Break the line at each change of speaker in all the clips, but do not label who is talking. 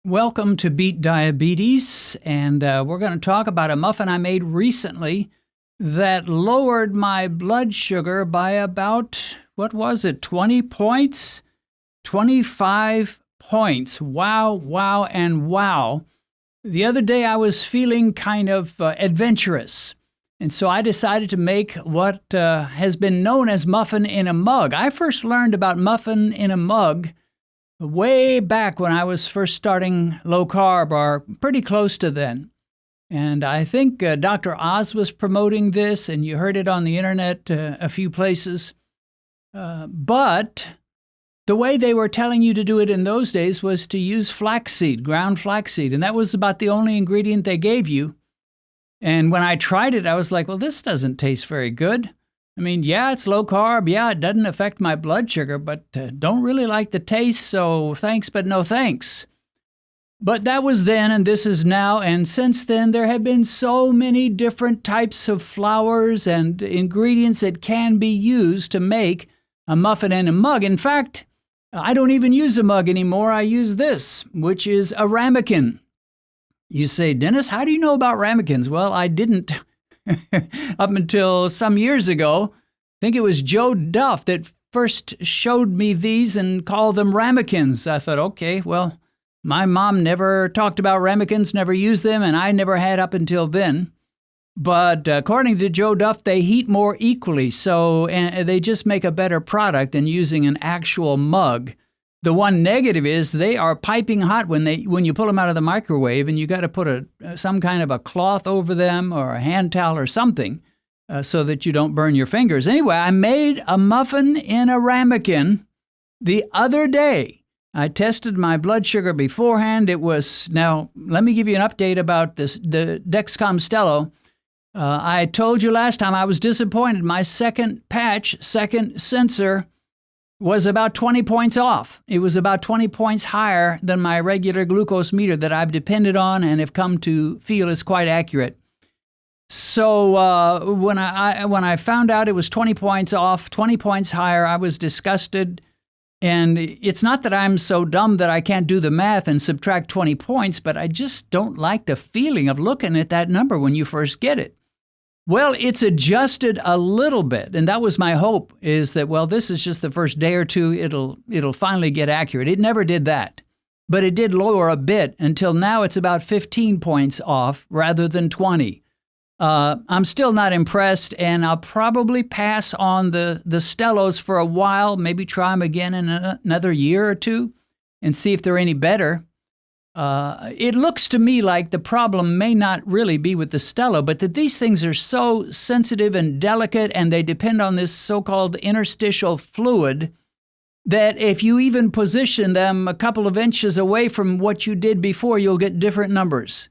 Welcome to Beat Diabetes, and we're going to talk about a muffin I made recently that lowered my blood sugar by about, 20 points? 25 points. Wow, wow, and wow. The other day I was feeling kind of adventurous, and so I decided to make what has been known as muffin in a mug. I first learned about muffin in a mug way back when I was first starting low carb, or pretty close to then. And I think Dr. Oz was promoting this, and you heard it on the internet a few places. But the way they were telling you to do it in those days was to use flaxseed, ground flaxseed, and that was about the only ingredient they gave you. And when I tried it, I was like, well, this doesn't taste very good. I mean, yeah, it's low carb. Yeah, it doesn't affect my blood sugar, but don't really like the taste, so thanks, but no thanks. But that was then, and this is now, and since then, there have been so many different types of flours and ingredients that can be used to make a muffin in a mug. In fact, I don't even use a mug anymore. I use this, which is a ramekin. You say, Dennis, how do you know about ramekins? Well, I didn't up until some years ago. I think it was Joe Duff that first showed me these and called them ramekins. I thought, okay, well, my mom never talked about ramekins, never used them, and I never had up until then. But according to Joe Duff, they heat more equally, and they just make a better product than using an actual mug. The one negative is they are piping hot when you pull them out of the microwave, and you got to put some kind of a cloth over them or a hand towel or something so that you don't burn your fingers. Anyway, I made a muffin in a ramekin the other day. I tested my blood sugar beforehand. Now, let me give you an update about the Dexcom Stello. I told you last time I was disappointed. My second sensor was about 20 points off. It was about 20 points higher than my regular glucose meter that I've depended on and have come to feel is quite accurate. So when I found out it was 20 points off, 20 points higher, I was disgusted. And it's not that I'm so dumb that I can't do the math and subtract 20 points, but I just don't like the feeling of looking at that number when you first get it. Well, it's adjusted a little bit, and that was my hope, is that, well, this is just the first day or two, it'll finally get accurate. It never did that, but it did lower a bit until now it's about 15 points off rather than 20. I'm still not impressed, and I'll probably pass on the Stellos for a while, maybe try them again in another year or two and see if they're any better. It looks to me like the problem may not really be with the Stello, but that these things are so sensitive and delicate, and they depend on this so-called interstitial fluid, that if you even position them a couple of inches away from what you did before, you'll get different numbers.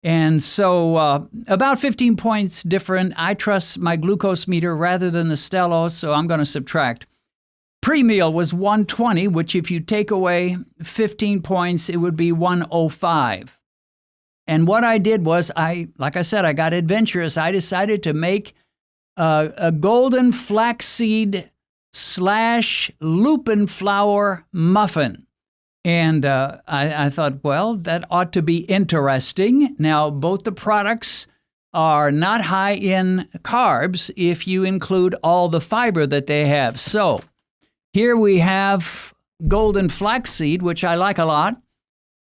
And so about 15 points different. I trust my glucose meter rather than the Stello, so I'm going to subtract. Pre-meal was 120, which if you take away 15 points, it would be 105. And what I did was, like I said, I got adventurous. I decided to make a golden flaxseed / lupin flour muffin. And I thought, well, that ought to be interesting. Now, both the products are not high in carbs if you include all the fiber that they have. So here we have golden flaxseed, which I like a lot,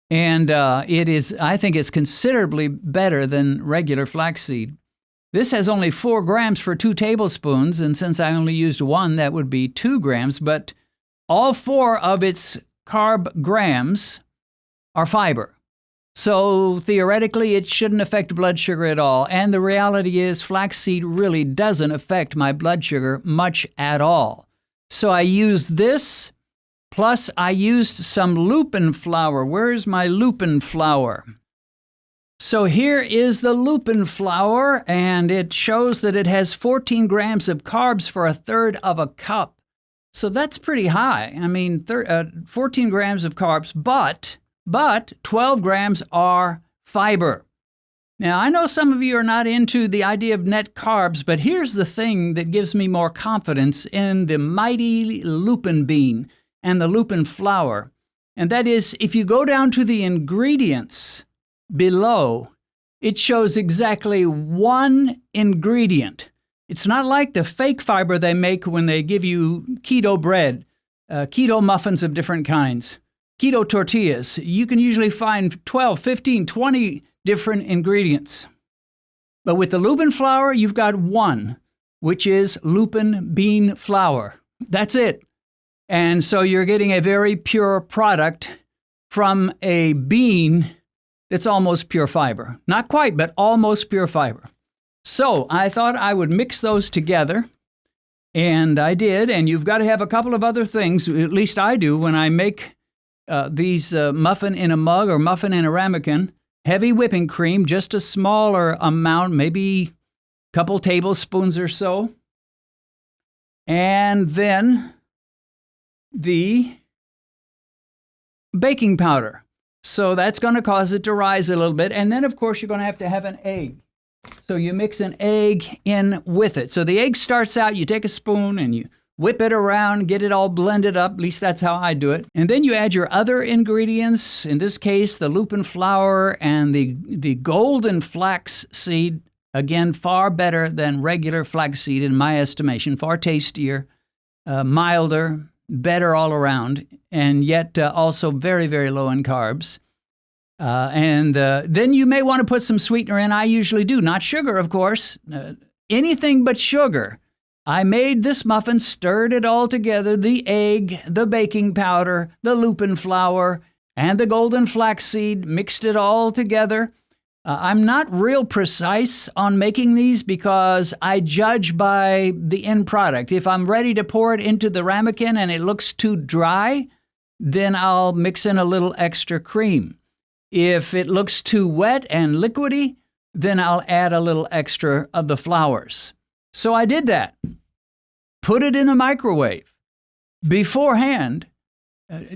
and I think it's considerably better than regular flaxseed. This has only 4 grams for 2 tablespoons, and since I only used 1, that would be 2 grams, but all 4 of its carb grams are fiber. So theoretically, it shouldn't affect blood sugar at all, and the reality is flaxseed really doesn't affect my blood sugar much at all. So I used this, plus I used some lupin flour. Where's my lupin flour? So here is the lupin flour, and it shows that it has 14 grams of carbs for 1/3 of a cup. So that's pretty high. I mean, 14 grams of carbs, but 12 grams are fiber. Now, I know some of you are not into the idea of net carbs, but here's the thing that gives me more confidence in the mighty lupin bean and the lupin flour. And that is, if you go down to the ingredients below, it shows exactly one ingredient. It's not like the fake fiber they make when they give you keto bread, keto muffins of different kinds, keto tortillas. You can usually find 12, 15, 20 different ingredients. But with the lupin flour, you've got one, which is lupin bean flour. That's it. And so you're getting a very pure product from a bean that's almost pure fiber. Not quite, but almost pure fiber. So I thought I would mix those together, and I did. And you've got to have a couple of other things, at least I do, when I make these muffin in a mug or muffin in a ramekin. Heavy whipping cream, just a smaller amount, maybe a couple tablespoons or so. And then the baking powder. So that's going to cause it to rise a little bit. And then, of course, you're going to have an egg. So you mix an egg in with it. So the egg starts out, you take a spoon and you whip it around, get it all blended up. At least that's how I do it. And then you add your other ingredients, in this case, the lupin flour and the golden flax seed. Again, far better than regular flaxseed in my estimation, far tastier, milder, better all around, and yet also very, very low in carbs. And then you may want to put some sweetener in. I usually do, not sugar, of course, anything but sugar. I made this muffin, stirred it all together, the egg, the baking powder, the lupin flour, and the golden flaxseed, mixed it all together. I'm not real precise on making these because I judge by the end product. If I'm ready to pour it into the ramekin and it looks too dry, then I'll mix in a little extra cream. If it looks too wet and liquidy, then I'll add a little extra of the flours. So I did that. Put it in the microwave. Beforehand,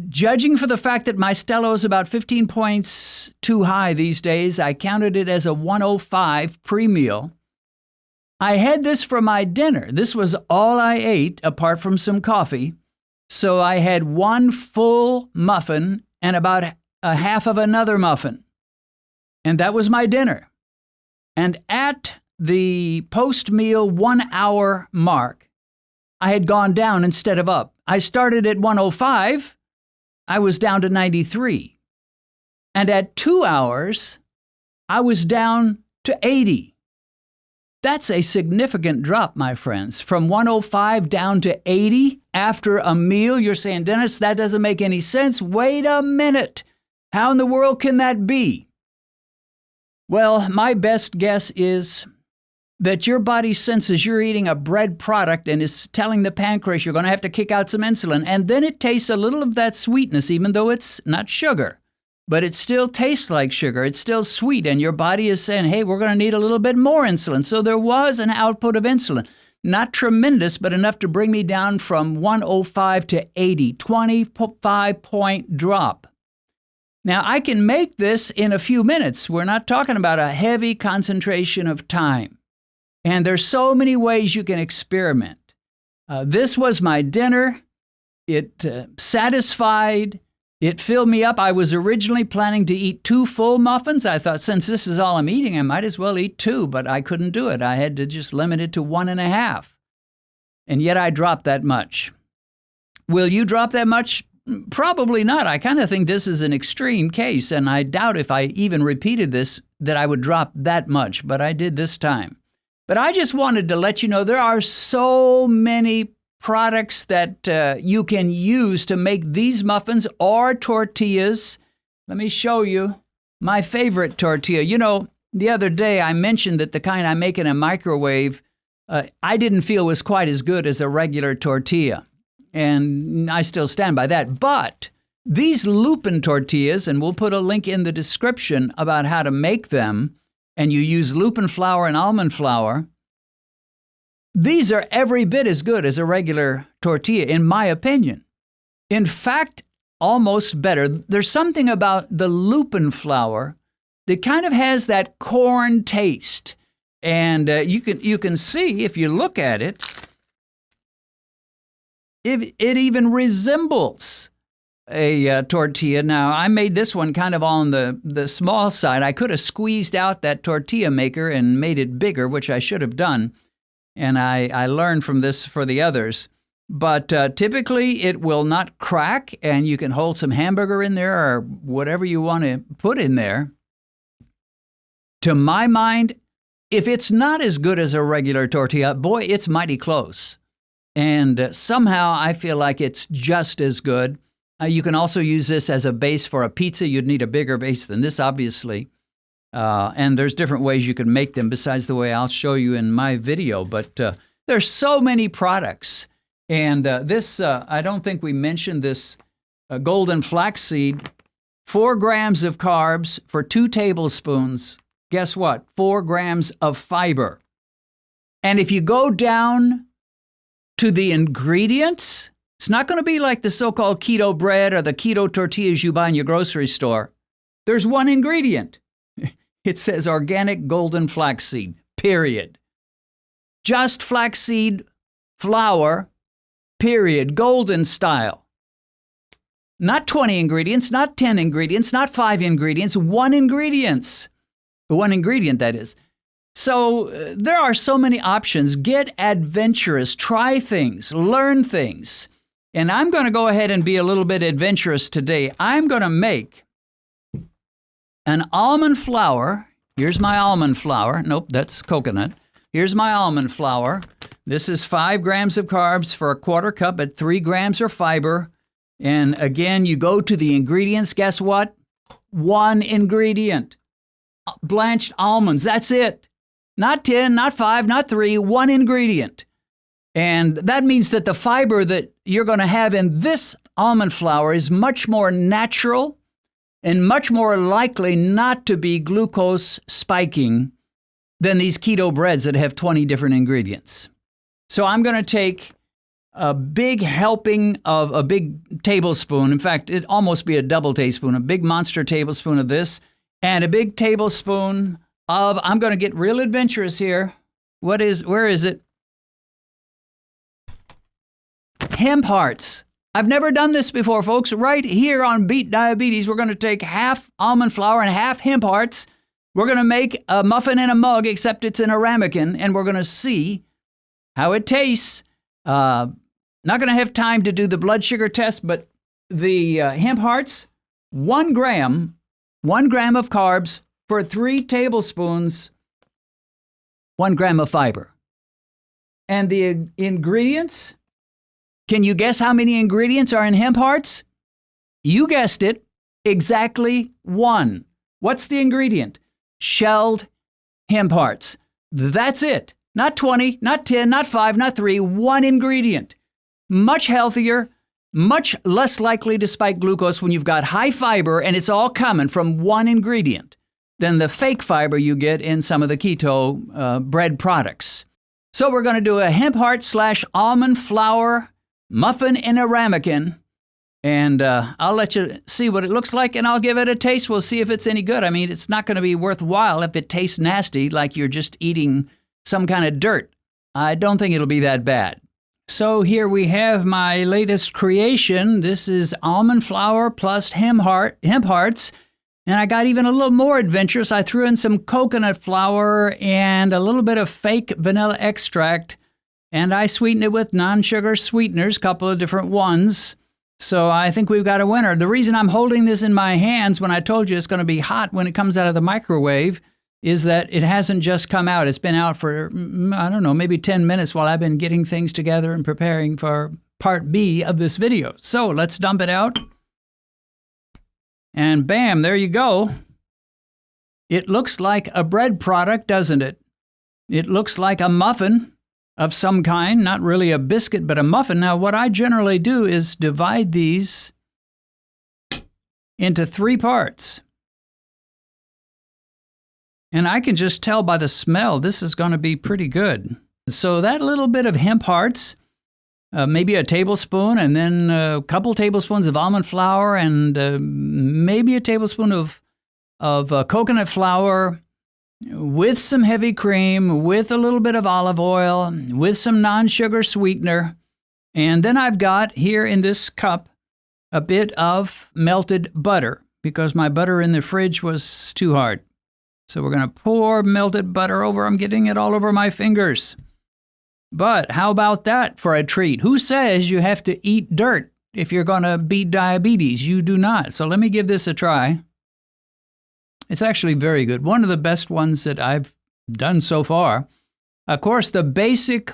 judging for the fact that my Stello is about 15 points too high these days, I counted it as a 105 pre-meal. I had this for my dinner. This was all I ate apart from some coffee. So I had one full muffin and about a half of another muffin. And that was my dinner. And at the post-meal 1 hour mark, I had gone down instead of up. I started at 105. I was down to 93. And at 2 hours, I was down to 80. That's a significant drop, my friends. From 105 down to 80 after a meal. You're saying, Dennis, that doesn't make any sense. Wait a minute. How in the world can that be? Well, my best guess is that your body senses you're eating a bread product and is telling the pancreas you're going to have to kick out some insulin. And then it tastes a little of that sweetness, even though it's not sugar. But it still tastes like sugar. It's still sweet. And your body is saying, hey, we're going to need a little bit more insulin. So there was an output of insulin. Not tremendous, but enough to bring me down from 105 to 80, 25-point drop. Now, I can make this in a few minutes. We're not talking about a heavy concentration of time. And there's so many ways you can experiment. This was my dinner. It satisfied. It filled me up. I was originally planning to eat 2 full muffins. I thought, since this is all I'm eating, I might as well eat 2, but I couldn't do it. I had to just limit it to 1.5. And yet I dropped that much. Will you drop that much? Probably not. I kind of think this is an extreme case, and I doubt if I even repeated this that I would drop that much, but I did this time. But I just wanted to let you know there are so many products that you can use to make these muffins or tortillas. Let me show you my favorite tortilla. You know, the other day I mentioned that the kind I make in a microwave, I didn't feel was quite as good as a regular tortilla. And I still stand by that. But these lupin tortillas, and we'll put a link in the description about how to make them, and you use lupin flour and almond flour, these are every bit as good as a regular tortilla, in my opinion. In fact, almost better. There's something about the lupin flour that kind of has that corn taste. And you can see, if you look at it, it even resembles a tortilla. Now, I made this one kind of on the small side. I could have squeezed out that tortilla maker and made it bigger, which I should have done. And I learned from this for the others. But typically, it will not crack, and you can hold some hamburger in there or whatever you want to put in there. To my mind, if it's not as good as a regular tortilla, boy, it's mighty close. And somehow I feel like it's just as good. You can also use this as a base for a pizza. You'd need a bigger base than this, obviously. And there's different ways you can make them besides the way I'll show you in my video. But there's so many products. And this, I don't think we mentioned this golden flaxseed, 4 grams of carbs for 2 tablespoons. Guess what? 4 grams of fiber. And if you go down to the ingredients, it's not going to be like the so-called keto bread or the keto tortillas you buy in your grocery store. There's one ingredient. It says organic golden flaxseed, period. Just flaxseed flour, period, golden style. Not 20 ingredients, not 10 ingredients, not 5 ingredients, one ingredient, that is. So there are so many options. Get adventurous, try things, learn things. And I'm going to go ahead and be a little bit adventurous today. I'm going to make an almond flour. Here's my almond flour. Nope, that's coconut. Here's my almond flour. This is 5 grams of carbs for a 1/4 cup at 3 grams of fiber. And again, you go to the ingredients. Guess what? One ingredient. Blanched almonds. That's it. Not 10, not 5, not 3. One ingredient. And that means that the fiber that you're going to have in this almond flour is much more natural and much more likely not to be glucose spiking than these keto breads that have 20 different ingredients. So I'm going to take a big helping of a big tablespoon. In fact, it'd almost be a double tablespoon, a big monster tablespoon of this, and a big tablespoon of, I'm going to get real adventurous here. Where is it? Hemp hearts. I've never done this before, folks. Right here on Beat Diabetes, we're going to take half almond flour and half hemp hearts. We're going to make a muffin in a mug, except it's in a ramekin, and we're going to see how it tastes. Not going to have time to do the blood sugar test, but the hemp hearts, 1 gram of carbs for 3 tablespoons, 1 gram of fiber. And the ingredients, can you guess how many ingredients are in hemp hearts? You guessed it, exactly 1. What's the ingredient? Shelled hemp hearts. That's it. Not 20, not 10, not 5, not 3, 1 ingredient. Much healthier, much less likely to spike glucose when you've got high fiber and it's all coming from 1 ingredient than the fake fiber you get in some of the keto bread products. So we're going to do a hemp heart / almond flour muffin in a ramekin, and I'll let you see what it looks like, and I'll give it a taste. We'll see if it's any good. I mean, it's not going to be worthwhile if it tastes nasty, like you're just eating some kind of dirt. I don't think it'll be that bad. So here we have my latest creation. This is almond flour plus hemp hearts, and I got even a little more adventurous. I threw in some coconut flour and a little bit of fake vanilla extract, and I sweetened it with non-sugar sweeteners, a couple of different ones. So I think we've got a winner. The reason I'm holding this in my hands when I told you it's going to be hot when it comes out of the microwave is that it hasn't just come out. It's been out for, I don't know, maybe 10 minutes while I've been getting things together and preparing for part B of this video. So let's dump it out. And bam, there you go. It looks like a bread product, doesn't it? It looks like a muffin of some kind, not really a biscuit, but a muffin. Now, what I generally do is divide these into 3 parts. And I can just tell by the smell, this is going to be pretty good. So that little bit of hemp hearts, maybe a tablespoon, and then a couple tablespoons of almond flour, and maybe a tablespoon of coconut flour, with some heavy cream, with a little bit of olive oil, with some non-sugar sweetener. And then I've got here in this cup a bit of melted butter because my butter in the fridge was too hard. So we're going to pour melted butter over. I'm getting it all over my fingers. But how about that for a treat? Who says you have to eat dirt if you're going to beat diabetes? You do not. So let me give this a try. It's actually very good. One of the best ones that I've done so far. Of course, the basic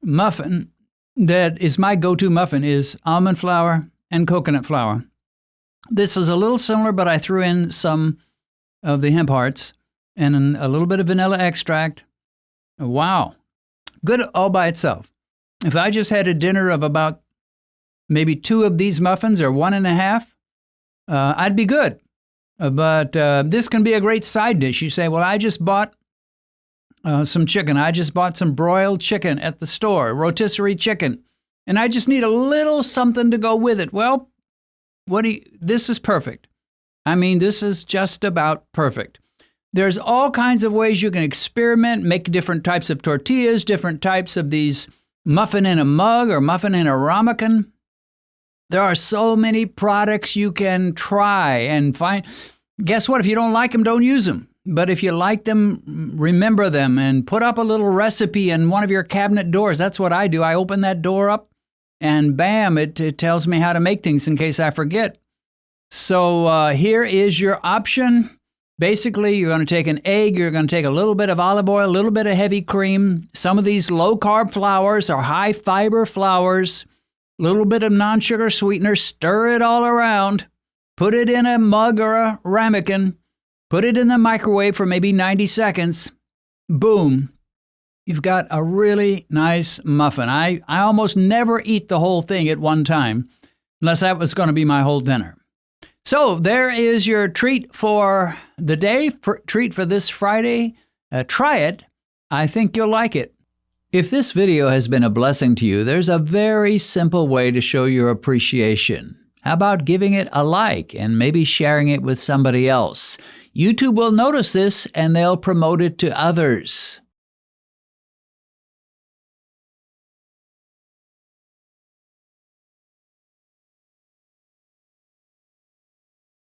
muffin that is my go-to muffin is almond flour and coconut flour. This is a little similar, but I threw in some of the hemp hearts and a little bit of vanilla extract. Wow. Good all by itself. If I just had a dinner of about maybe 2 of these muffins or 1.5, I'd be good. But this can be a great side dish. You say, well, I just bought some chicken. I just bought some broiled chicken at the store, rotisserie chicken, and I just need a little something to go with it. Well, this is perfect. I mean, this is just about perfect. There's all kinds of ways you can experiment, make different types of tortillas, different types of these muffin in a mug or muffin in a ramekin. There are so many products you can try and find. Guess what? If you don't like them, don't use them. But if you like them, remember them and put up a little recipe in one of your cabinet doors. That's what I do. I open that door up and bam, it tells me how to make things in case I forget. So here is your option. Basically, you're going to take an egg, you're going to take a little bit of olive oil, a little bit of heavy cream. Some of these low-carb flours are high-fiber flours, a little bit of non-sugar sweetener, stir it all around, put it in a mug or a ramekin, put it in the microwave for maybe 90 seconds. Boom. You've got a really nice muffin. I almost never eat the whole thing at one time, unless that was going to be my whole dinner. So there is your treat for the day, treat for this Friday. Try it. I think you'll like it. If this video has been a blessing to you, there's a very simple way to show your appreciation. How about giving it a like and maybe sharing it with somebody else? YouTube will notice this and they'll promote it to others.